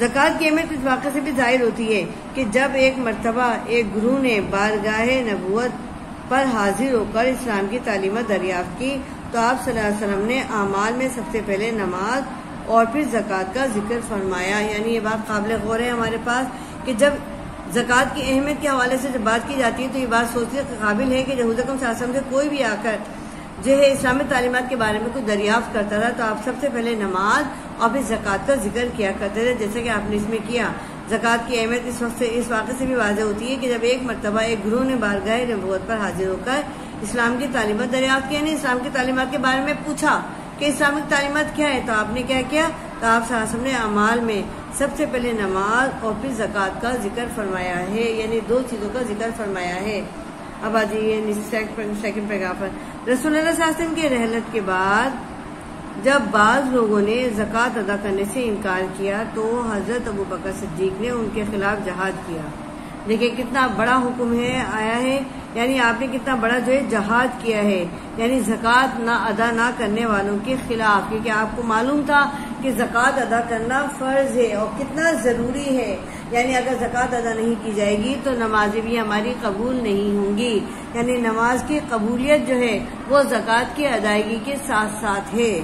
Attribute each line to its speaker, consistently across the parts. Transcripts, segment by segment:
Speaker 1: زکوٰۃ کی اہمیت اس واقعے سے بھی ظاہر ہوتی ہے کہ جب ایک مرتبہ ایک گروہ نے بارگاہ نبوت پر حاضر ہو کر اسلام کی تعلیمات دریافت کی تو آپ صلی اللہ علیہ وسلم نے اعمال میں سب سے پہلے نماز اور پھر زکوٰۃ کا ذکر فرمایا. یعنی یہ بات قابل غور ہے ہمارے پاس کہ جب زکوٰۃ کی اہمیت کے حوالے سے جب بات کی جاتی ہے تو یہ بات سوچنے کے قابل ہے کہ جب حضرت صلی اللہ علیہ وسلم سے کوئی بھی آ کر جو ہے اسلامی تعلیمات کے بارے میں کچھ دریافت کرتا تھا تو آپ سب سے پہلے نماز اور پھر زکوٰۃ کا ذکر کیا کرتے تھے، جیسے کہ آپ نے اس میں کیا. زکوٰۃ کی اہمیت اس واقعے سے بھی واضح ہوتی ہے کہ جب ایک مرتبہ ایک گروہ نے بارگاہ نبوت پر حاضر ہو کر اسلام کی تعلیمات دریافت کی، یعنی اسلام کی تعلیمات کے بارے میں پوچھا کہ اسلامک تعلیمات کیا ہے، تو آپ نے کیا کیا؟ تو آپ صلی اللہ علیہ وسلم نے اعمال میں سب سے پہلے نماز اور پھر زکوٰۃ کا ذکر فرمایا ہے، یعنی دو چیزوں کا ذکر فرمایا ہے. اب آ جائیے سیکنڈ پیراگراف پر. رسول اللہ صلی اللہ علیہ وسلم کی رحلت کے بعد جب بعض لوگوں نے زکوٰۃ ادا کرنے سے انکار کیا تو حضرت ابوبکر صدیق نے ان کے خلاف جہاد کیا. دیکھیں کتنا بڑا حکم ہے آیا ہے، یعنی آپ نے کتنا بڑا جو ہے جہاد کیا ہے، یعنی زکوٰۃ نہ ادا نہ کرنے والوں کے خلاف، کیونکہ آپ کو معلوم تھا کہ زکوٰۃ ادا کرنا فرض ہے اور کتنا ضروری ہے. یعنی اگر زکوٰۃ ادا نہیں کی جائے گی تو نمازیں بھی ہماری قبول نہیں ہوں گی. یعنی نماز کی قبولیت جو ہے وہ زکوٰۃ کی ادائیگی کے ساتھ ساتھ ہے.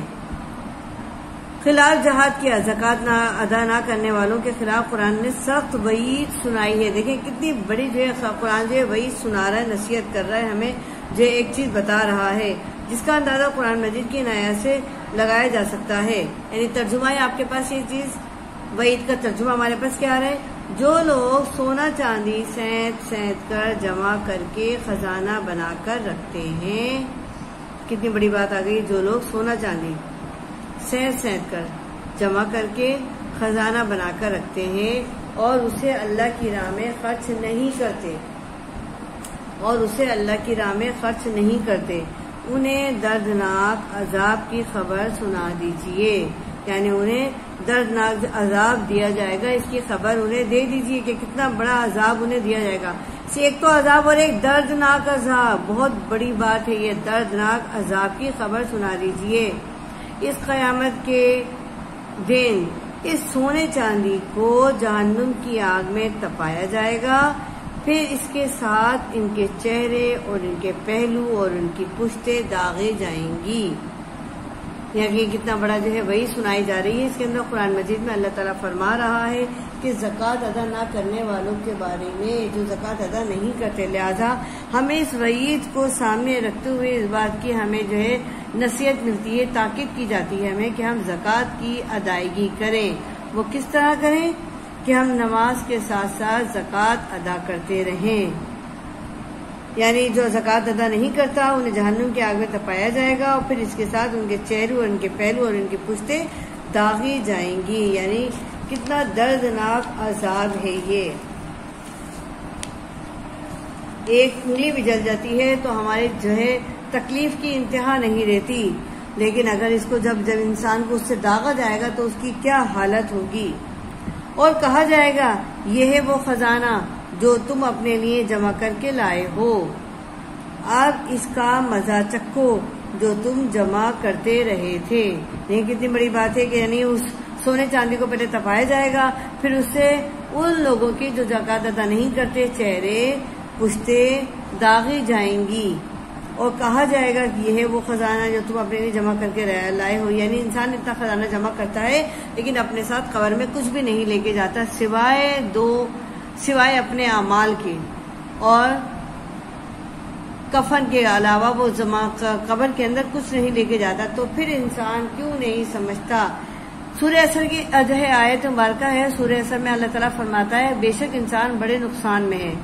Speaker 1: خلاف جہاد کیا، زکوٰۃ ادا نہ کرنے والوں کے خلاف قرآن نے سخت وعید سنائی ہے. دیکھیں کتنی بڑی جو ہے قرآن جو ہے وعید سنا رہا ہے، نصیحت کر رہا ہے، ہمیں جو ایک چیز بتا رہا ہے جس کا اندازہ قرآن مجید کی عنایت سے لگایا جا سکتا ہے. یعنی ترجمہ ہے آپ کے پاس، یہ چیز وعید کا ترجمہ ہمارے پاس کیا آ رہا ہے؟ جو لوگ سونا چاندی سینت کر جمع کر کے خزانہ بنا کر رکھتے ہیں. کتنی بڑی بات آ گئی، جو لوگ سونا چاندی سینت کر جمع کر کے خزانہ بنا کر رکھتے ہیں اور اسے اللہ کی راہ میں خرچ نہیں کرتے انہیں دردناک عذاب کی خبر سنا دیجئے. یعنی انہیں دردناک عذاب دیا جائے گا، اس کی خبر انہیں دے دیجئے کہ کتنا بڑا عذاب انہیں دیا جائے گا. ایک تو عذاب اور ایک دردناک عذاب، بہت بڑی بات ہے یہ. دردناک عذاب کی خبر سنا دیجئے. اس قیامت کے دن اس سونے چاندی کو جہنم کی آگ میں تپایا جائے گا، پھر اس کے ساتھ ان کے چہرے اور ان کے پہلو اور ان کی پشتیں داغے جائیں گی. یعنی کتنا بڑا جو ہے وہی سنائی جا رہی ہے. اس کے اندر قرآن مجید میں اللہ تعالیٰ فرما رہا ہے کہ زکوٰۃ ادا نہ کرنے والوں کے بارے میں، جو زکوٰۃ ادا نہیں کرتے. لہذا ہمیں اس وعید کو سامنے رکھتے ہوئے اس بات کی ہمیں جو ہے نصیحت ملتی ہے، تاکید کی جاتی ہے ہمیں کہ ہم زکوٰۃ کی ادائیگی کریں. وہ کس طرح کریں؟ کہ ہم نماز کے ساتھ ساتھ زکوٰۃ ادا کرتے رہیں. یعنی جو زکوٰۃ ادا نہیں کرتا انہیں جہنم کی آگ میں تپایا جائے گا اور پھر اس کے ساتھ ان کے چہرے اور ان کے پہلو اور ان کی پشتیں داغی جائیں گی. یعنی کتنا دردناک عذاب ہے یہ. ایک انگلی بھی جل جاتی ہے تو ہمارے جو ہے تکلیف کی انتہا نہیں رہتی، لیکن اگر اس کو جب انسان کو اس سے داغا جائے گا تو اس کی کیا حالت ہوگی. اور کہا جائے گا یہ ہے وہ خزانہ جو تم اپنے لیے جمع کر کے لائے ہو، اب اس کا مزہ چکھو جو تم جمع کرتے رہے تھے. یہ کتنی بڑی بات ہے کہ یعنی اس سونے چاندی کو پہلے تپایا جائے گا، پھر اس سے ان لوگوں کی جو زکوٰۃ ادا نہیں کرتے چہرے پشتیں داغی جائیں گی. اور کہا جائے گا کہ یہ ہے وہ خزانہ جو تم اپنے لیے جمع کر کے لائے ہو. یعنی انسان اتنا خزانہ جمع کرتا ہے لیکن اپنے ساتھ قبر میں کچھ بھی نہیں لے کے جاتا سوائے اپنے اعمال کے، اور کفن کے علاوہ وہ قبر کے اندر کچھ نہیں لے کے جاتا. تو پھر انسان کیوں نہیں سمجھتا. سورہ اثر کی جو ہے آیت مبارکہ ہے، سورہ اثر میں اللہ تعالیٰ فرماتا ہے بے شک انسان بڑے نقصان میں ہے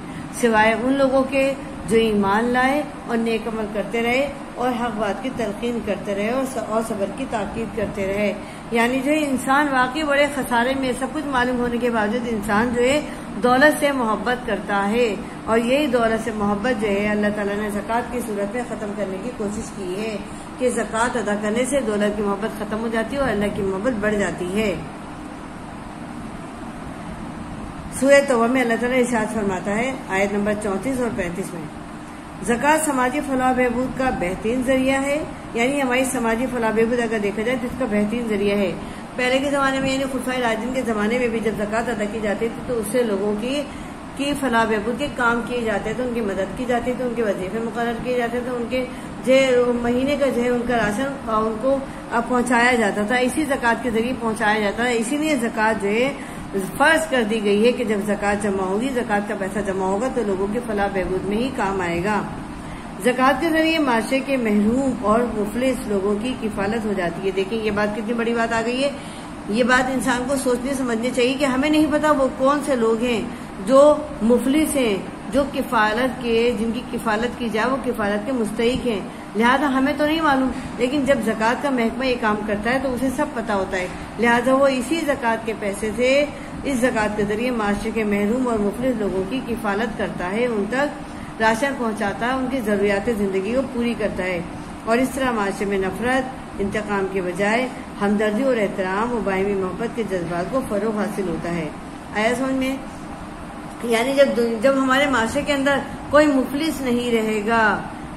Speaker 1: سوائے ان لوگوں کے جو ایمان لائے اور نیک عمل کرتے رہے اور حق بات کی تلقین کرتے رہے اور صبر کی تاکید کرتے رہے. یعنی جو ہے انسان واقعی بڑے خسارے میں، سب کچھ معلوم ہونے کے باوجود انسان جو ہے دولت سے محبت کرتا ہے، اور یہی دولت سے محبت جو ہے اللہ تعالیٰ نے زکوٰۃ کی صورت میں ختم کرنے کی کوشش کی ہے کہ زکوٰۃ ادا کرنے سے دولت کی محبت ختم ہو جاتی ہے اور اللہ کی محبت بڑھ جاتی ہے. سورہ توبہ میں اللہ تعالیٰ ارشاد فرماتا ہے آیت نمبر 34 اور 35 میں، زکوٰۃ سماجی فلاح بہبود کا بہترین ذریعہ ہے. یعنی ہماری سماجی فلاح بہبود اگر دیکھا جائے تو اس کا بہترین ذریعہ ہے. پہلے کے زمانے میں یعنی خلفائے راشدین کے زمانے میں بھی جب زکوٰۃ ادا کی جاتی تھی تو اس سے لوگوں کی فلاح بہبود کے کام کیے جاتے تھے، ان کی مدد کی جاتی تھی، ان کے وظیفے مقرر کیے جاتے تھے، ان کے مہینے کا ان کا راشن ان کو پہنچایا جاتا تھا، اسی زکوٰۃ کے ذریعے پہنچایا جاتا تھا۔ اسی لیے زکوٰۃ فرض کر دی گئی ہے کہ جب زکوٰۃ جمع ہوگی، زکوٰۃ کا پیسہ جمع ہوگا تو لوگوں کی فلاح بہبود میں ہی کام آئے گا۔ زکوٰۃ کے ذریعے معاشرے کے محروم اور مفلس لوگوں کی کفالت ہو جاتی ہے۔ دیکھیں یہ بات کتنی بڑی بات آ گئی ہے۔ یہ بات انسان کو سوچنے سمجھنی چاہیے کہ ہمیں نہیں پتا وہ کون سے لوگ ہیں جو مفلس ہیں، جو جن کی کفالت کی جائے وہ کفالت کے مستحق ہیں، لہذا ہمیں تو نہیں معلوم، لیکن جب زکوٰۃ کا محکمہ یہ کام کرتا ہے تو اسے سب پتا ہوتا ہے، لہذا وہ اسی زکوٰۃ کے پیسے سے اس زکوٰۃ کے ذریعے معاشرے کے محروم اور مفلس لوگوں کی کفالت کرتا ہے، ان تک راشن پہنچاتا ہے، ان کی ضروریات زندگی کو پوری کرتا ہے، اور اس طرح معاشرے میں نفرت، انتقام کے بجائے ہمدردی اور احترام و باہمی محبت کے جذبات کو فروغ حاصل ہوتا ہے۔ آیا سمجھ میں؟ یعنی جب ہمارے معاشرے کے اندر کوئی مفلس نہیں رہے گا،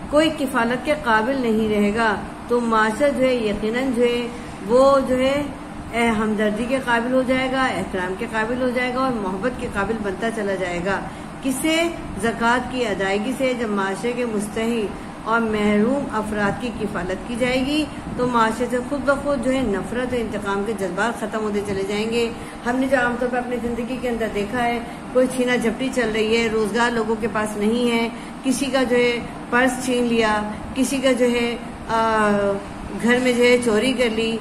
Speaker 1: کوئی کفالت کے قابل نہیں رہے گا، تو معاشرہ یقیناً وہ ہمدردی کے قابل ہو جائے گا، احترام کے قابل ہو جائے گا اور محبت کے قابل بنتا چلا جائے گا۔ کس سے؟ زکوٰۃ کی ادائیگی سے۔ جب معاشرے کے مستحق اور محروم افراد کی کفالت کی جائے گی تو معاشرے سے خود بخود نفرت اور انتقام کے جذبات ختم ہوتے چلے جائیں گے۔ ہم نے جو عام طور پر اپنی زندگی کے اندر دیکھا ہے، کوئی چھینا جھپٹی چل رہی ہے، روزگار لوگوں کے پاس نہیں ہے، کسی کا پرس چھین لیا، کسی کا گھر میں چوری کر لی،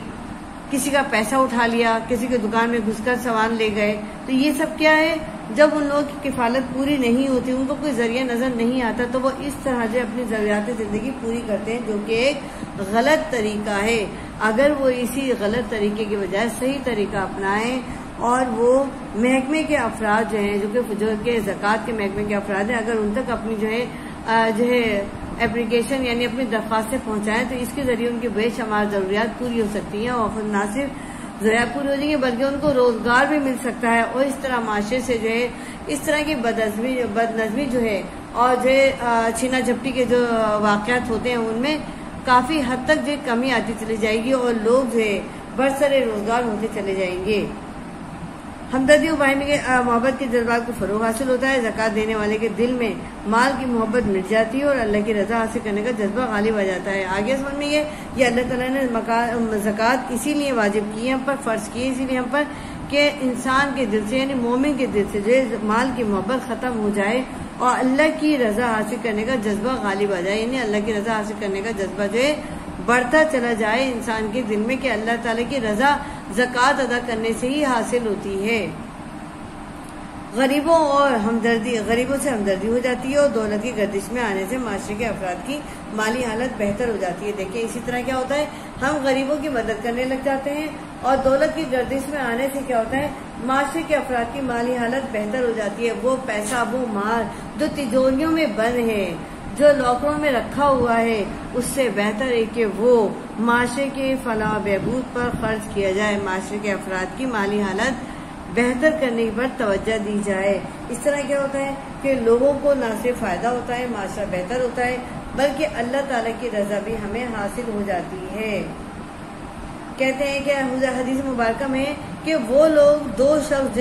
Speaker 1: کسی کا پیسہ اٹھا لیا، کسی کی دکان میں گھس کر سامان لے گئے، تو یہ سب کیا ہے؟ جب ان لوگوں کی کفالت پوری نہیں ہوتی، ان کو کوئی ذریعہ نظر نہیں آتا، تو وہ اس طرح اپنی ضروریات زندگی پوری کرتے ہیں، جو کہ ایک غلط طریقہ ہے۔ اگر وہ اسی غلط طریقے کے بجائے صحیح طریقہ اپنائیں اور وہ محکمے کے افراد جو کہ زکوٰۃ کے محکمے کے افراد ہیں، اگر ان تک اپنی اپلیکیشن یعنی اپنی درخواستیں پہنچائیں تو اس کے ذریعے ان کی بے شمار ضروریات پوری ہو سکتی ہیں، اور نہ صرف ضروریات پوری ہو جائیں گی بلکہ ان کو روزگار بھی مل سکتا ہے، اور اس طرح معاشرے سے اس طرح کی بد نظمی اور چھینا جھپٹی کے جو واقعات ہوتے ہیں ان میں کافی حد تک کمی آتی چلی جائے گی اور لوگ برسر روزگار ہوتے چلے جائیں گے۔ ہمدردی و باہمی کے محبت کے جذبات کو فروغ حاصل ہوتا ہے۔ زکوٰۃ دینے والے کے دل میں مال کی محبت مٹ جاتی ہے اور اللہ کی رضا حاصل کرنے کا جذبہ غالب آ جاتا ہے۔ آگے سمجھ میں یہ اللہ تعالیٰ نے زکوٰۃ اسی لیے واجب کی ہے، ہم پر فرض کی ہے اسی لیے ہم پر کہ انسان کے دل سے یعنی مومن کے دل سے مال کی محبت ختم ہو جائے اور اللہ کی رضا حاصل کرنے کا جذبہ غالب آ جائے، یعنی اللہ کی رضا حاصل کرنے کا جذبہ بڑھتا چلا جائے انسان کے دل میں کہ اللہ تعالیٰ کی رضا زکوٰۃ ادا کرنے سے ہی حاصل ہوتی ہے۔ غریبوں سے ہمدردی ہو جاتی ہے اور دولت کی گردش میں آنے سے معاشرے کے افراد کی مالی حالت بہتر ہو جاتی ہے۔ دیکھیں اسی طرح کیا ہوتا ہے، ہم غریبوں کی مدد کرنے لگ جاتے ہیں اور دولت کی گردش میں آنے سے کیا ہوتا ہے، معاشرے کے افراد کی مالی حالت بہتر ہو جاتی ہے۔ وہ پیسہ، وہ مال جو تجوریوں میں بند ہے، جو لاکروں میں رکھا ہوا ہے، اس سے بہتر ہے کہ وہ معاشرے کے فلاح و بہبود پر خرچ کیا جائے، معاشرے کے افراد کی مالی حالت بہتر کرنے پر توجہ دی جائے۔ اس طرح کیا ہوتا ہے کہ لوگوں کو نہ صرف فائدہ ہوتا ہے، معاشرہ بہتر ہوتا ہے، بلکہ اللہ تعالیٰ کی رضا بھی ہمیں حاصل ہو جاتی ہے۔ کہتے ہیں کہ حدیث مبارکہ میں کہ وہ لوگ دو شخص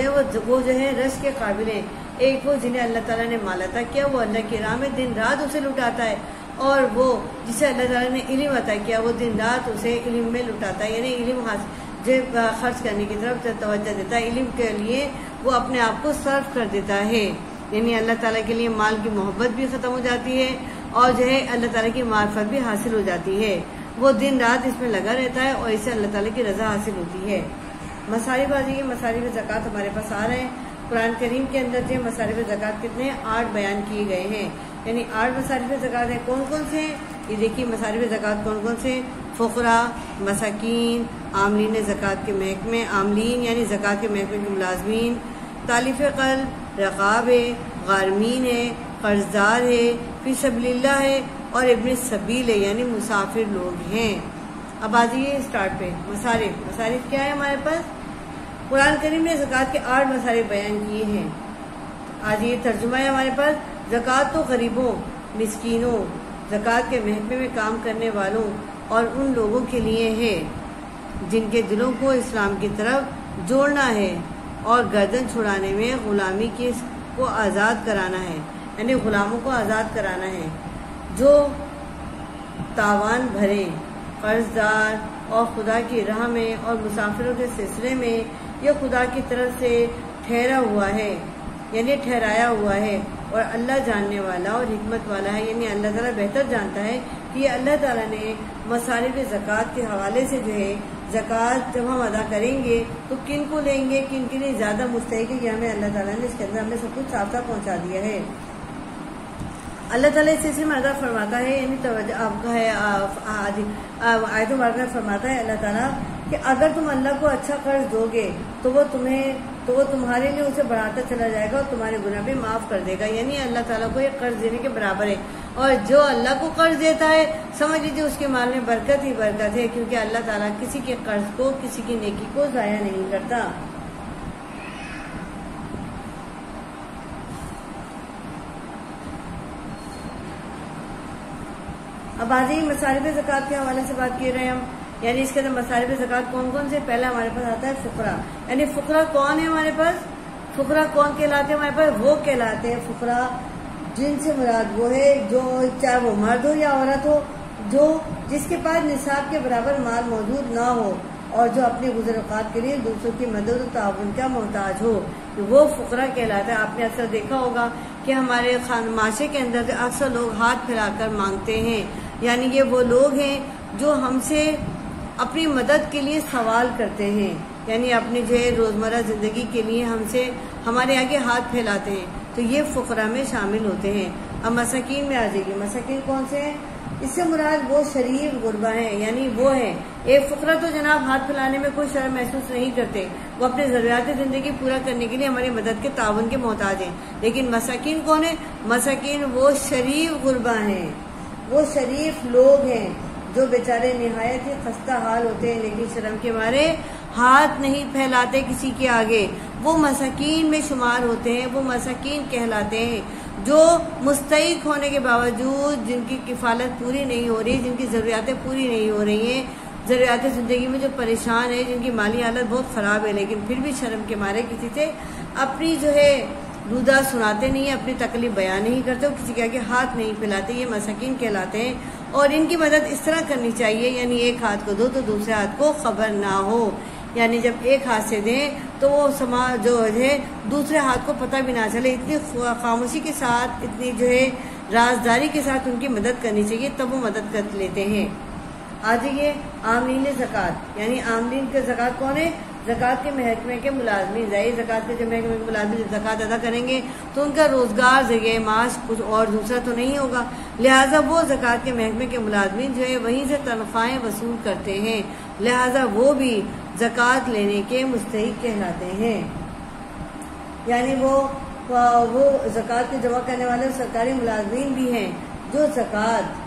Speaker 1: وہ رشک کے قابل ہیں، ایک وہ جنہیں اللہ تعالیٰ نے مال عطا کیا، وہ اللہ کی راہ میں دن رات اسے لٹاتا ہے، اور وہ جسے اللہ تعالیٰ نے علم عطا کیا وہ دن رات اسے علم میں لٹاتا ہے، یعنی علم خرچ کرنے کی طرف توجہ دیتا ہے، علم کے لیے وہ اپنے آپ کو صرف کر دیتا ہے، یعنی اللہ تعالیٰ کے لیے مال کی محبت بھی ختم ہو جاتی ہے اور اللہ تعالیٰ کی معرفت بھی حاصل ہو جاتی ہے، وہ دن رات اس میں لگا رہتا ہے اور اس سے اللہ تعالیٰ کی رضا حاصل ہوتی ہے۔ مصارف زکوٰۃ ہمارے پاس آ رہے ہیں۔ قرآن کریم کے اندر مصارف زکوٰۃ کتنے 8 بیان کیے گئے ہیں، یعنی 8 مصارف زکوٰۃ ہیں۔ کون کون سے ہیں یہ دیکھیے، مصارف زکوٰۃ کون کون سے؟ فقراء، مساکین، عاملین زکوٰۃ کے محکمے، عاملین یعنی زکوٰۃ کے محکمے کے ملازمین، تالیف قلب، رقاب ہے، غارمین ہے، قرض دار ہے، فی سبیل اللہ ہے، اور ابن سبیل ہے یعنی مسافر لوگ ہیں۔ اب آ جائیے اسٹارٹ پہ، مصارف کیا ہے ہمارے پاس؟ قرآن کریم نے زکوٰۃ کے 8 مصارف بیان کیے ہیں۔ آج یہ ترجمہ ہے ہمارے پاس، زکوٰۃ تو غریبوں، مسکینوں، زکوٰۃ کے محکمے میں کام کرنے والوں اور ان لوگوں کے لیے ہے جن کے دلوں کو اسلام کی طرف جوڑنا ہے اور گردن چھڑانے میں غلامی کو آزاد کرانا ہے، یعنی غلاموں کو آزاد کرانا ہے جو تاوان بھرے، قرض دار اور خدا کی راہ میں اور مسافروں کے سلسلے میں یہ خدا کی طرف سے ٹھہرا ہوا ہے، یعنی ٹھہرایا ہوا ہے، اور اللہ جاننے والا اور حکمت والا ہے، یعنی اللہ تعالیٰ بہتر جانتا ہے کہ یہ اللہ تعالیٰ نے مصارف زکوٰۃ کے حوالے سے جو ہے زکوٰۃ جب ہم ادا کریں گے تو کن کو لیں گے، کن کے لیے زیادہ مستحق ہے، کہ ہمیں اللہ تعالیٰ نے اس کے اندر ہمیں سب کچھ صاف صاف پہنچا دیا ہے۔ اللہ تعالیٰ اس سلسلے میں ادا فرماتا ہے، یعنی توجہ آپ کا ہے آیت مبارکہ میں فرماتا ہے اللہ تعالیٰ کہ اگر تم اللہ کو اچھا قرض دو گے تو وہ تمہارے لیے اسے بڑھاتا چلا جائے گا اور تمہارے گناہ بھی معاف کر دے گا، یعنی اللہ تعالیٰ کو یہ قرض دینے کے برابر ہے، اور جو اللہ کو قرض دیتا ہے سمجھ لیجیے اس کے مال میں برکت ہی برکت ہے، کیونکہ اللہ تعالیٰ کسی کے قرض کو، کسی کی نیکی کو ضائع نہیں کرتا۔ اب آ جائیے مصارف زکوٰۃ کے حوالے سے بات کر رہے ہیں ہم، یعنی اس کے اندر مصارف زکوٰۃ کون کون سے؟ پہلا ہمارے پاس آتا ہے فقراء، یعنی فقراء کون ہے ہمارے پاس؟ فقراء کون کہلاتے ہیں ہمارے پاس؟ وہ کہلاتے ہیں فقراء جن سے مراد وہ ہے جو چاہے وہ مرد ہو یا عورت ہو، جس کے پاس نصاب کے برابر مال موجود نہ ہو اور جو اپنے گزر اوقات کے لیے دوسروں کی مدد و تعاون کا محتاج ہو، وہ فقراء کہلاتا ہے۔ آپ نے اکثر دیکھا ہوگا کہ ہمارے معاشرے کے اندر اکثر لوگ ہاتھ پھیلا کر مانگتے ہیں، یعنی یہ وہ لوگ ہیں جو ہم سے اپنی مدد کے لیے سوال کرتے ہیں، یعنی اپنی جو ہے روزمرہ زندگی کے لیے ہم سے ہمارے آگے ہاتھ پھیلاتے ہیں، تو یہ فقراء میں شامل ہوتے ہیں۔ اب مساکین میں آ جائیے، مساکین کون سے ہیں؟ اس سے مراد وہ شریف غربا ہیں، یعنی وہ ہیں ایک فقراء تو جناب ہاتھ پھیلانے میں کوئی شرم محسوس نہیں کرتے، وہ اپنے ضروریات زندگی پورا کرنے کے لیے ہماری مدد کے تعاون کے محتاج ہیں، لیکن مساکین کون ہیں؟ مساکین وہ شریف غربا ہیں، وہ شریف لوگ ہیں جو بیچارے نہایت ہی خستہ حال ہوتے ہیں لیکن شرم کے مارے ہاتھ نہیں پھیلاتے کسی کے آگے، وہ مساکین میں شمار ہوتے ہیں، وہ مساکین کہلاتے ہیں جو مستحق ہونے کے باوجود جن کی کفالت پوری نہیں ہو رہی، جن کی ضروریاتیں پوری نہیں ہو رہی ہیں، ضروریات زندگی میں جو پریشان ہے، جن کی مالی حالت بہت خراب ہے، لیکن پھر بھی شرم کے مارے کسی سے اپنی جو ہے رودا سناتے نہیں ہیں، اپنی تکلیف بیان نہیں کرتے، وہ کسی کے آگے ہاتھ نہیں پھیلاتے، یہ مساکین کہلاتے ہیں۔ اور ان کی مدد اس طرح کرنی چاہیے، یعنی ایک ہاتھ کو دو تو دوسرے ہاتھ کو خبر نہ ہو، یعنی جب ایک ہاتھ سے دیں تو وہ جو ہے دوسرے ہاتھ کو پتہ بھی نہ چلے، اتنی خاموشی کے ساتھ، اتنی جو ہے رازداری کے ساتھ ان کی مدد کرنی چاہیے، تب وہ مدد کر لیتے ہیں۔ آ جائیے عاملین زکوٰۃ، یعنی عاملین کے زکوٰۃ کون ہے؟ زکوٰۃ کے محکمے کے ملازمین، ظاہر زکوٰۃ کے جو محکمے کے ملازمین زکوٰۃ ادا کریں گے تو ان کا روزگار، ذریعہ معاش کچھ اور دوسرا تو نہیں ہوگا، لہٰذا وہ زکوٰۃ کے محکمے کے ملازمین جو ہے وہیں سے تنخواہیں وصول کرتے ہیں، لہٰذا وہ بھی زکوٰۃ لینے کے مستحق کہلاتے ہیں، یعنی وہ زکوٰۃ کے جمع کرنے والے سرکاری ملازمین بھی ہیں جو زکوٰۃ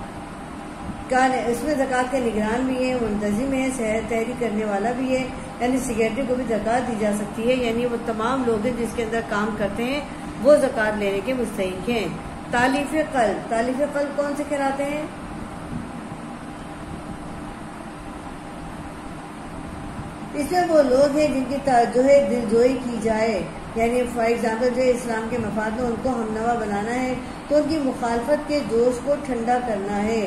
Speaker 1: کا اس میں زکوٰۃ کے نگران بھی ہیں، منتظم ہے، سحر تحریر کرنے والا بھی ہے، یعنی سیکریٹری کو بھی زکوٰۃ دی جا سکتی ہے، یعنی وہ تمام لوگ ہیں جس کے اندر کام کرتے ہیں وہ زکوٰۃ لینے کے مستحق ہیں۔ تالیف قلب کون سے کہلاتے ہیں؟ اس میں وہ لوگ ہیں جن کی جو ہے دلجوئی کی جائے، یعنی فار ایگزامپل جو اسلام کے مفاد میں ان کو ہمنوا بنانا ہے تو ان کی مخالفت کے جوش کو ٹھنڈا کرنا ہے،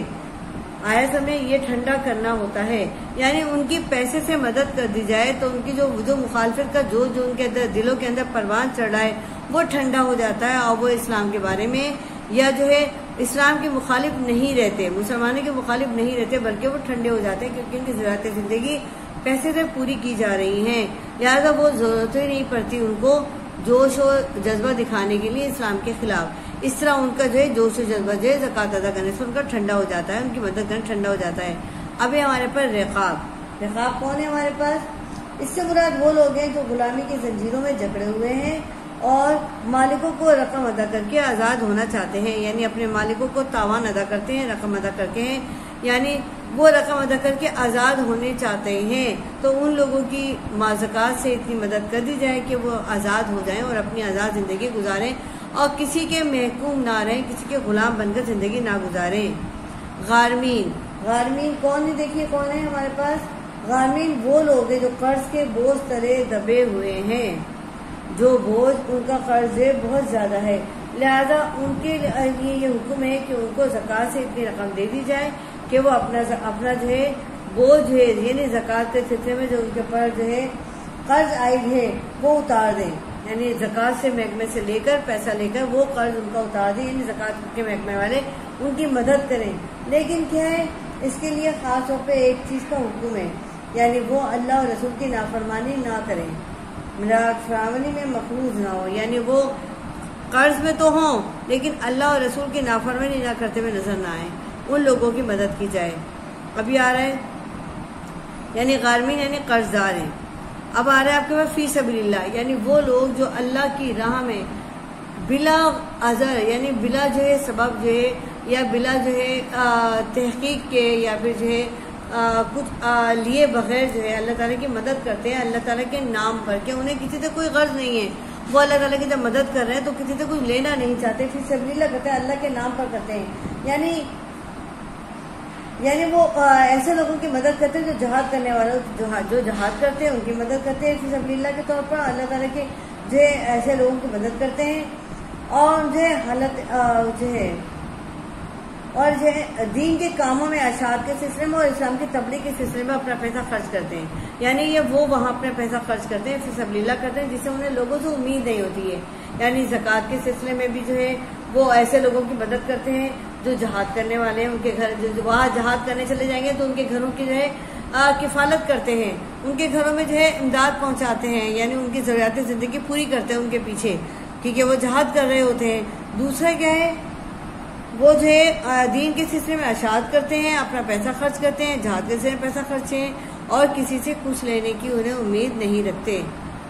Speaker 1: آیت میں یہ ٹھنڈا کرنا ہوتا ہے، یعنی ان کی پیسے سے مدد کر دی جائے تو ان کی جو مخالفت کا جوش جو ان کے اندر دلوں کے اندر پروان چڑھ رہا ہے وہ ٹھنڈا ہو جاتا ہے، اور وہ اسلام کے بارے میں یا جو ہے اسلام کے مخالف نہیں رہتے، مسلمانوں کے مخالف نہیں رہتے، بلکہ وہ ٹھنڈے ہو جاتے ہیں کیونکہ ان کی ضروریات زندگی پیسے سے پوری کی جا رہی ہیں، لہٰذا وہ ضرورت ہی نہیں پڑتی ان کو جوش و جذبہ دکھانے کے لیے اسلام کے خلاف، اس طرح ان کا جو ہے جوش و جذبہ جو ہے زکوٰۃ ادا کرنے سے ان کا ٹھنڈا ہو جاتا ہے، ان کی مدد کرنا ٹھنڈا ہو جاتا ہے۔ اب ہمارے پاس رقاب کون ہے ہمارے پاس؟ اس سے مراد وہ لوگ ہیں جو غلامی کی زنجیروں میں جکڑے ہوئے ہیں اور مالکوں کو رقم ادا کر کے آزاد ہونا چاہتے ہیں، یعنی اپنے مالکوں کو تاوان ادا کرتے ہیں، رقم ادا کرتے ہیں، یعنی وہ رقم ادا کر کے آزاد ہونے چاہتے ہیں، تو ان لوگوں کی زکوٰۃ سے اتنی مدد کر دی جائے کہ وہ آزاد ہو جائیں اور اپنی آزاد زندگی گزاریں اور کسی کے محکوم نہ رہیں، کسی کے غلام بن کر زندگی نہ گزاریں۔ غارمین کون ہے؟ دیکھیے کون ہے ہمارے پاس؟ غارمین وہ لوگ ہیں جو قرض کے بوجھ تلے دبے ہوئے ہیں، جو بوجھ ان کا قرض ہے بہت زیادہ ہے، لہذا ان کے لیے یہ حکم ہے کہ ان کو زکوٰۃ سے اتنی رقم دے دی جائے کہ وہ اپنا جو ہے بوجھ ہے، یعنی زکوٰۃ کے سلسلے میں جو ان کے پر جو ہے قرض عائد ہے وہ اتار دیں، یعنی زکوٰۃ سے محکمے سے لے کر پیسہ لے کر وہ قرض ان کا اتار دیں، یعنی زکوٰۃ کے محکمے والے ان کی مدد کریں۔ لیکن کیا ہے، اس کے لیے خاص طور پہ ایک چیز کا حکم ہے، یعنی وہ اللہ اور رسول کی نافرمانی نہ کریں، فراوانی میں مقروض نہ ہو، یعنی وہ قرض میں تو ہوں لیکن اللہ اور رسول کی نافرمانی نہ کرتے ہوئے نظر نہ آئیں، ان لوگوں کی مدد کی جائے۔ ابھی آ رہا ہے یعنی غارمین یعنی قرض دار ہیں۔ اب آ رہا ہے آپ کے پاس فی سبیل اللہ، یعنی وہ لوگ جو اللہ کی راہ میں بلا عذر یعنی بلا جو ہے سبب جو ہے یا بلا جو ہے تحقیق کے یا پھر جو ہے کچھ لیے بغیر جو ہے اللہ تعالیٰ کی مدد کرتے ہیں اللہ تعالیٰ کے نام پر، کہ انہیں کسی سے کوئی غرض نہیں ہے، وہ اللہ تعالیٰ کی جب مدد کر رہے ہیں تو کسی سے کچھ لینا نہیں چاہتے، فی سبیل اللہ کرتے ہیں، اللہ کے نام پر کرتے ہیں، یعنی وہ ایسے لوگوں کی مدد کرتے ہیں جو جہاد کرنے والوں جو جہاد کرتے ہیں ان کی مدد کرتے ہیں فی سبیل اللہ کے طور پر، اللہ تعالیٰ کے جو ایسے لوگوں کی مدد کرتے ہیں، اور جو ہے دین کے کاموں میں اشاعت کے سلسلے میں اور اسلام کی تبلیغ کے سلسلے میں اپنا پیسہ خرچ کرتے ہیں، یعنی یہ وہ وہاں اپنا پیسہ خرچ کرتے ہیں فی سبیل اللہ کرتے ہیں جس سے انہیں لوگوں سے امید نہیں ہوتی ہے، یعنی زکوٰۃ کے سلسلے میں بھی جو ہے وہ ایسے لوگوں کی مدد کرتے ہیں جو جہاد کرنے والے ہیں، ان کے گھر جو وہاں جہاد کرنے چلے جائیں گے تو ان کے گھروں کی جو ہے کفالت کرتے ہیں، ان کے گھروں میں جو ہے امداد پہنچاتے ہیں، یعنی ان کی ضروریات زندگی پوری کرتے ہیں ان کے پیچھے، کیونکہ وہ جہاد کر رہے ہوتے ہیں۔ دوسرا کیا ہے، وہ جو ہے دین کے سلسلے میں اشاعت کرتے ہیں، اپنا پیسہ خرچ کرتے ہیں، جہاد کے سلسلے میں پیسہ خرچے ہیں اور کسی سے کچھ لینے کی انہیں امید نہیں رکھتے۔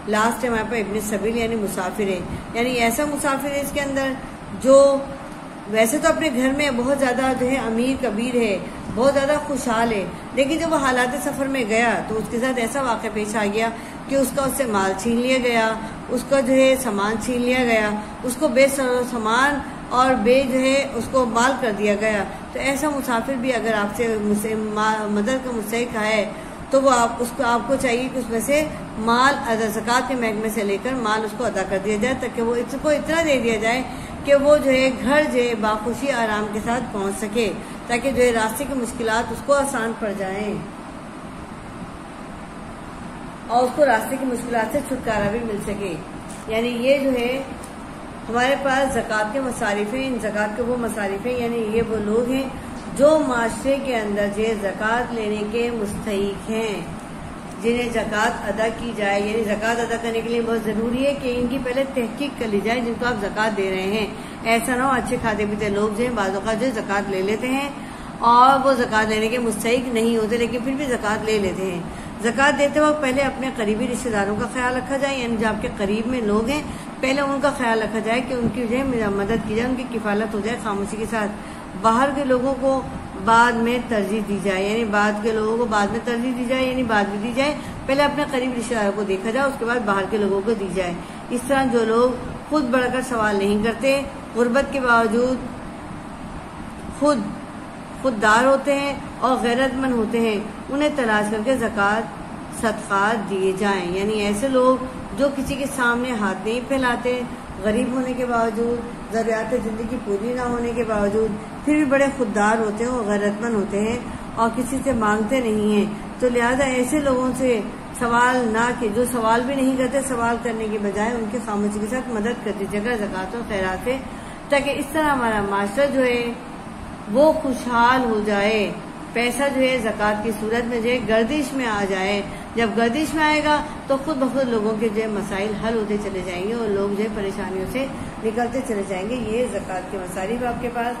Speaker 1: لاسٹ ہے ہمارے پاس ابن سبیل یعنی مسافر ہے، یعنی ایسا مسافر ہے اس کے اندر جو ویسے تو اپنے گھر میں بہت زیادہ جو ہے امیر کبیر ہے، بہت زیادہ خوشحال ہے، لیکن جب وہ حالات سفر میں گیا تو اس کے ساتھ ایسا واقعہ پیش آ گیا کہ اس سے مال چھین لیا گیا، اس کا جو ہے سامان چھین لیا گیا، اس کو بے سامان اور بے جو ہے اس کو مال کر دیا گیا۔ تو ایسا مسافر بھی اگر آپ سے مدد کا مستحق ہے تو وہ آپ کو چاہیے کہ اس میں سے مال زکوٰۃ کے محکمے سے لے کر مال اس کو ادا کر دیا جائے، تاکہ وہ اس کو اتنا دے دیا جائے کہ وہ جو ہے گھر جو ہے باخوشی آرام کے ساتھ پہنچ سکے، تاکہ جو ہے راستے کی مشکلات اس کو آسان پڑ جائیں اور اس کو راستے کی مشکلات سے چھٹکارا بھی مل سکے۔ یعنی یہ جو ہے ہمارے پاس زکوٰۃ کے مصارف ہیں، ان زکوٰۃ کے وہ مصارف ہیں، یعنی یہ وہ لوگ ہیں جو معاشرے کے اندر جو زکوٰۃ لینے کے مستحق ہیں، جنہیں زکوٰۃ ادا کی جائے، یعنی زکوٰۃ ادا کرنے کے لیے بہت ضروری ہے کہ ان کی پہلے تحقیق کر لی جائے جن کو آپ زکوٰۃ دے رہے ہیں۔ ایسا نہ ہو اچھے کھاتے پیتے لوگ جو ہیں بعض اوقات جو زکوٰۃ لے لیتے ہیں اور وہ زکوٰۃ لینے کے مستحق نہیں ہوتے لیکن پھر بھی زکوٰۃ لے لیتے ہیں۔ زکوٰۃ دیتے وقت پہلے اپنے قریبی رشتہ داروں کا خیال رکھا جائے، یعنی جو آپ کے قریب میں لوگ ہیں پہلے ان کا خیال رکھا جائے کہ ان کی جو ہے مدد کی جائے، ان کی کفالت ہو جائے خاموشی کے ساتھ۔ باہر کے لوگوں کو بعد میں ترجیح دی جائے، یعنی بعد کے لوگوں کو بعد میں ترجیح دی جائے، یعنی بعد میں دی جائے، پہلے اپنے قریب رشتہ داروں کو دیکھا جائے، اس کے بعد باہر کے لوگوں کو دی جائے۔ اس طرح جو لوگ خود بڑھ کر سوال نہیں کرتے، غربت کے باوجود خوددار ہوتے ہیں اور غیرت مند ہوتے ہیں، انہیں تلاش کر کے زکوٰۃ صدقات دیے جائیں، یعنی ایسے لوگ جو کسی کے سامنے ہاتھ نہیں پھیلاتے، غریب ہونے کے باوجود، ضروریات زندگی پوری نہ ہونے کے باوجود پھر بھی بڑے خوددار ہوتے ہیں اور غیرت مند ہوتے ہیں اور کسی سے مانگتے نہیں ہیں۔ تو لہذا ایسے لوگوں سے سوال نہ کہ جو سوال بھی نہیں کرتے، سوال کرنے کے بجائے ان کی خاموشی کے ساتھ مدد کر دیجیے گا زکوٰۃ و خیرات سے، تاکہ اس طرح ہمارا معاشرہ جو ہے وہ خوشحال ہو جائے، پیسہ جو ہے زکوٰۃ کی صورت میں جو ہے گردش میں آ جائے۔ جب گردش میں آئے گا تو خود بخود لوگوں کے جو ہے مسائل حل ہوتے چلے جائیں گے اور لوگ جو ہے پریشانیوں سے نکلتے چلے جائیں گے۔ یہ زکوٰۃ کے مصارف آپ کے پاس۔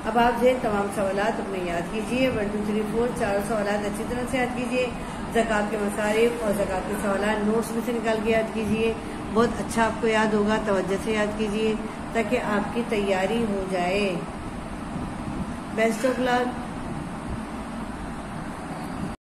Speaker 1: اب آپ جو ہے تمام سوالات اپنے یاد کیجیے، 1 2 3 4 4 سوالات اچھی طرح سے یاد کیجیے۔ زکوٰۃ کے مصارف اور زکوٰۃ کے سوالات نوٹس میں سے نکال کے یاد کیجیے، بہت اچھا آپ کو یاد ہوگا، توجہ سے یاد کیجیے تاکہ آپ کی تیاری ہو جائے۔ Best of look.